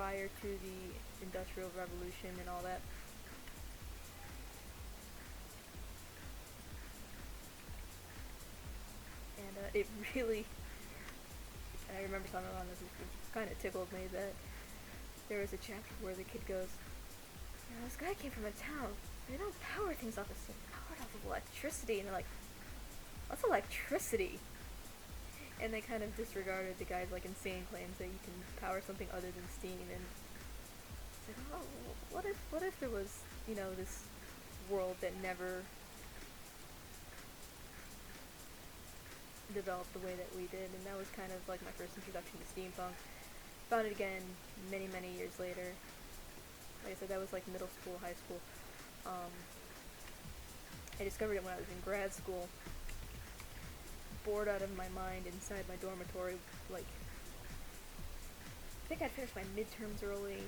prior to the Industrial Revolution and all that. And it really, I remember something on this, it kind of tickled me that there was a chapter where the kid goes, you know, this guy came from a town. They don't power things off of steam. Powered off of electricity. And they're like, what's electricity? And they kind of disregarded the guy's like insane claims that you can power something other than steam. And it's like, oh, what if there was, you know, this world that never developed the way that we did? And that was kind of like my first introduction to steampunk. Found it again many years later. Like I said, that was like middle school, high school. I discovered it when I was in grad school. Bored out of my mind inside my dormitory. Like, I think I'd finished my midterms early,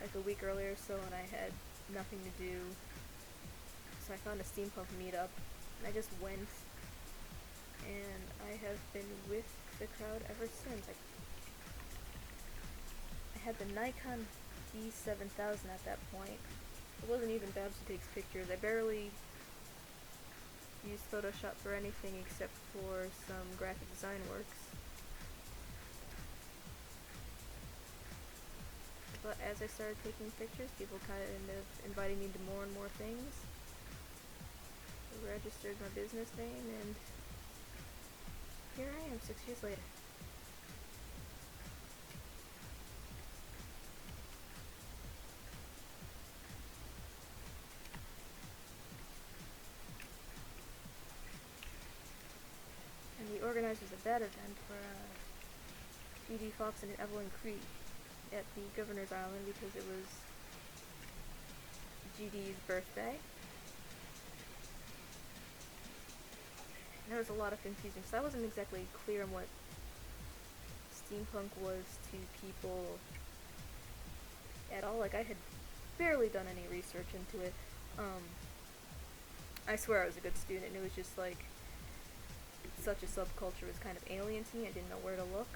like a week earlier or so, and I had nothing to do. So I found a steampunk meetup, and I just went, and I have been with the crowd ever since. I had the Nikon D7000 at that point. It wasn't even Babs who takes pictures. I barely used Photoshop for anything except for some graphic design works. But as I started taking pictures, people kind of ended up inviting me to more and more things. I registered my business name, and here I am 6 years later. And the organizers of that event were G.D. Fox and Evelyn Cree at the Governor's Island because it was G.D.'s birthday. And there was a lot of confusion because I wasn't exactly clear on what steampunk was to people at all. Like, I had barely done any research into it. I swear I was a good student, and it was just like such a subculture was kind of alien to me. I didn't know where to look.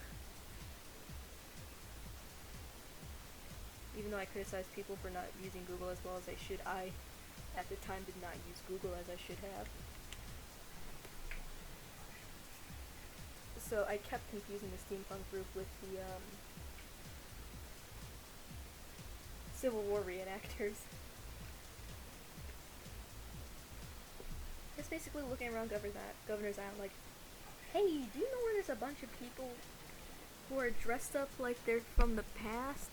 Even though I criticized people for not using Google as well as they should, I, at the time, did not use Google as I should have. So I kept confusing the steampunk group with the Civil War reenactors. Just basically looking around Governor's Island like, hey, do you know where there's a bunch of people who are dressed up like they're from the past?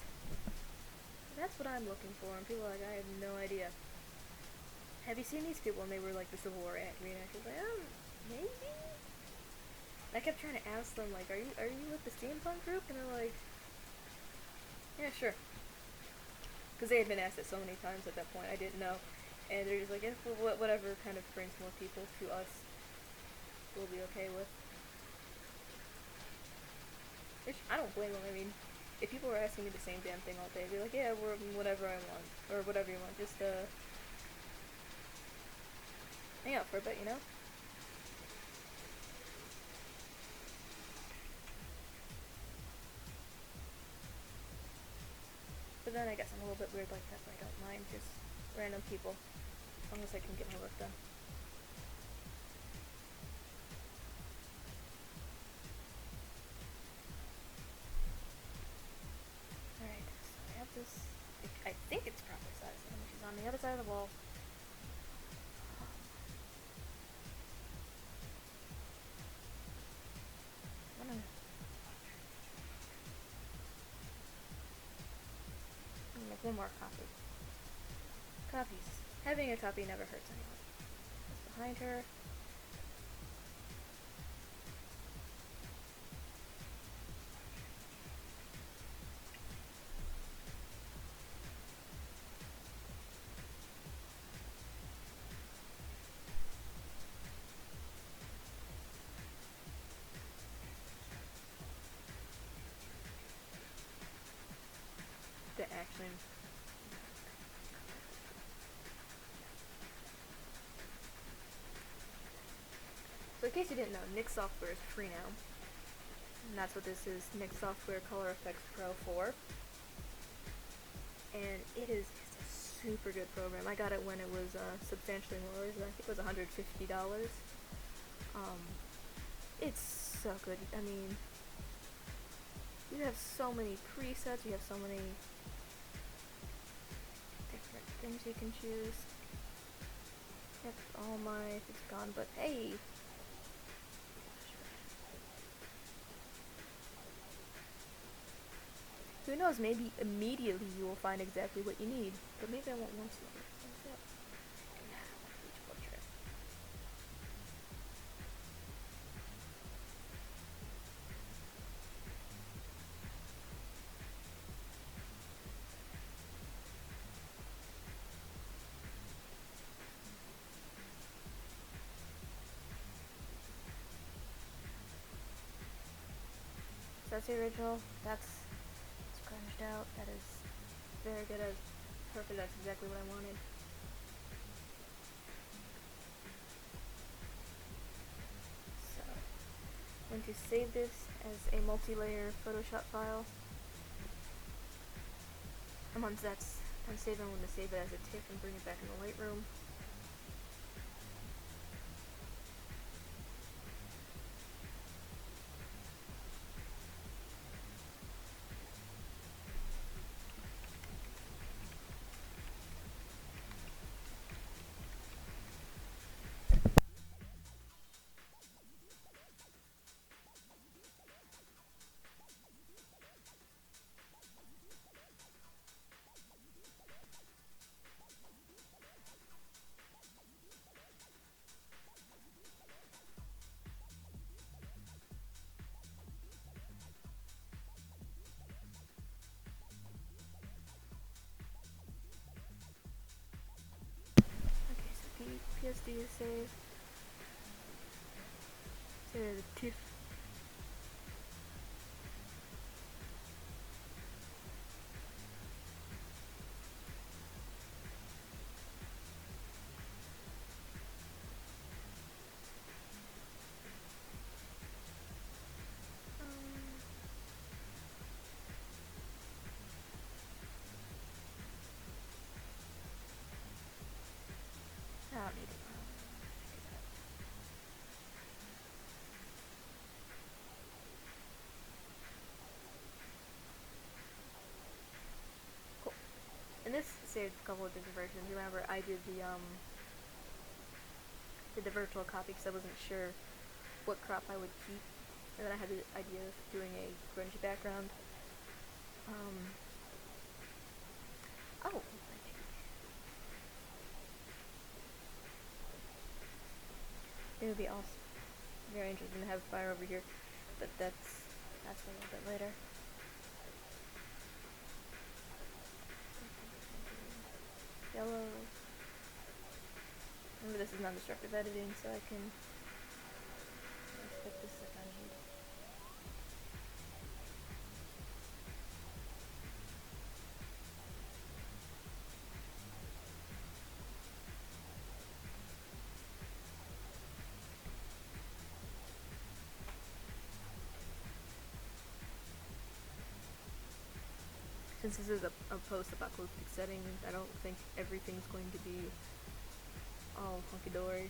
That's what I'm looking for, and people are like, I have no idea. Have you seen these people? And they were like the Civil War reenactors. Like, maybe? I kept trying to ask them, like, are you with the steampunk group? And they're like, yeah, sure. Because they had been asked it so many times at that point, I didn't know. And they're just like, yeah, whatever kind of brings more people to us, we'll be okay with. Which, I don't blame them. I mean, if people were asking me the same damn thing all day, I'd be like, yeah, we're whatever I want. Or whatever you want. Just, hang out for a bit, you know? But then I guess I'm a little bit weird like that, but I don't mind just random people. As long as I can get my work done. Alright, so I have this, I think it's proper size, which is on the other side of the wall. I'm gonna make one more copy. Copies. Having a copy never hurts anyone. It's behind her. The action. So in case you didn't know, Nik software is free now. and that's what this is, Nik Software Color Efex Pro 4. And it's a super good program. I got it when it was substantially more. I think it was $150. Um, it's so good. I mean, you have so many presets. You have so many different things you can choose. Yep, all my it's gone. But hey, who knows? Maybe immediately you will find exactly what you need. But maybe I won't want to. So that's the original. That's scrunched out. That is very good. As perfect. That's exactly what I wanted. So I'm going to save this as a multi-layer Photoshop file. And once that's done saving, I'm going to save it as a TIFF and bring it back in the Lightroom. Okay, so the PSD is saved. So the TIFF. I don't need it. Cool. And this saved a couple of different versions. Remember, I did the virtual copy because I wasn't sure what crop I would keep, and then I had the idea of doing a grungy background. Oh, it would be also very interesting to have fire over here, but that's a little bit later. Yellow. Remember, this is non-destructive editing, so I can pick this if I need. Since this is a post-apocalyptic setting, I don't think everything's going to be all hunky-dory.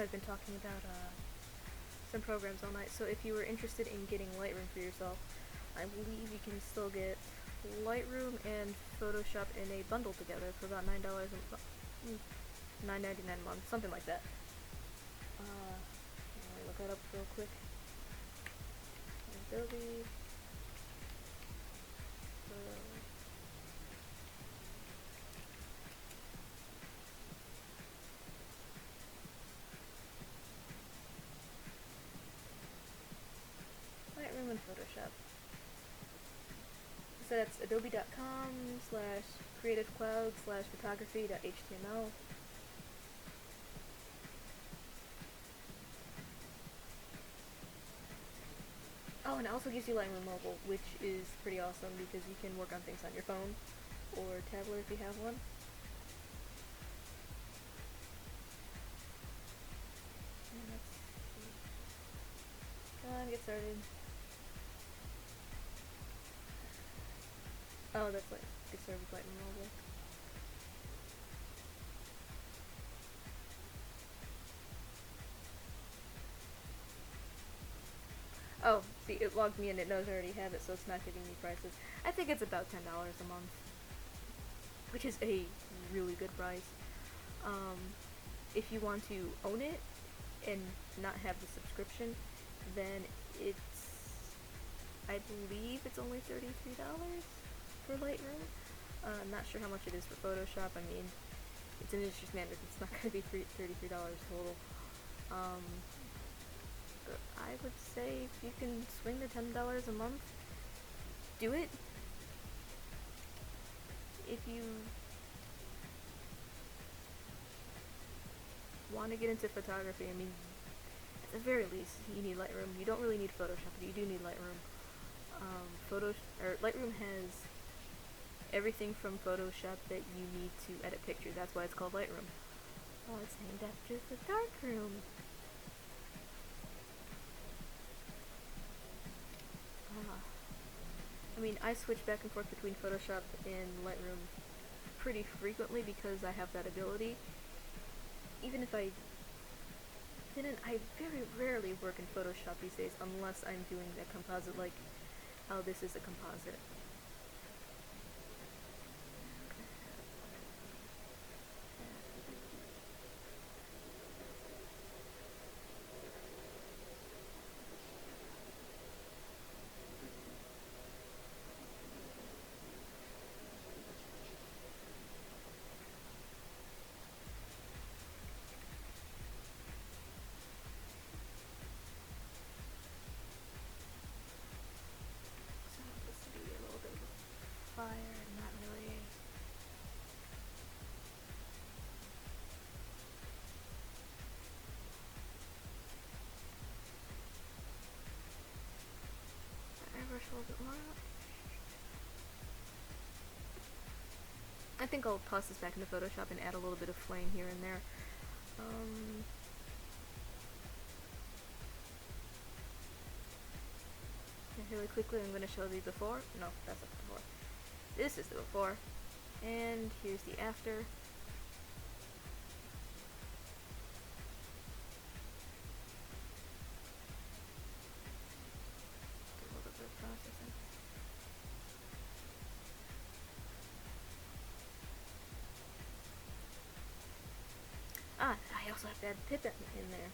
I've been talking about some programs all night. So if you were interested in getting Lightroom for yourself, I believe you can still get Lightroom and Photoshop in a bundle together for about $9 $9.99 a month, something like that. Let me look that up real quick. Adobe. Lightroom and Photoshop. So that's adobe.com/creativecloud/photography.html. Oh, and it also gives you Lightroom Mobile, which is pretty awesome because you can work on things on your phone or tablet if you have one. Come on, get started. Oh, that's like get started with Lightroom Mobile. Oh, see, it logged me in. It knows I already have it, so it's not giving me prices. I think it's about $10 a month, which is a really good price. If you want to own it and not have the subscription, then I believe it's only $33 for Lightroom. I'm not sure how much it is for Photoshop. I mean, it's an industry standard. It's not going to be $33 total. But I would say if you can swing the $10 a month, do it. If you want to get into photography, I mean, at the very least, you need Lightroom. You don't really need Photoshop, but you do need Lightroom. Lightroom has everything from Photoshop that you need to edit pictures. That's why it's called Lightroom. Oh, it's named after the darkroom. I mean, I switch back and forth between Photoshop and Lightroom pretty frequently because I have that ability. Even if I didn't, I very rarely work in Photoshop these days unless I'm doing a composite like how this is a composite. So this would be a little bit of fire, not really. Airbrush a little bit more. I think I'll toss this back into Photoshop and add a little bit of flame here and there. Really quickly, I'm going to show the before. No, that's not the before. This is the before. And here's the after. A little bit of processing. I also have to add Pip in there.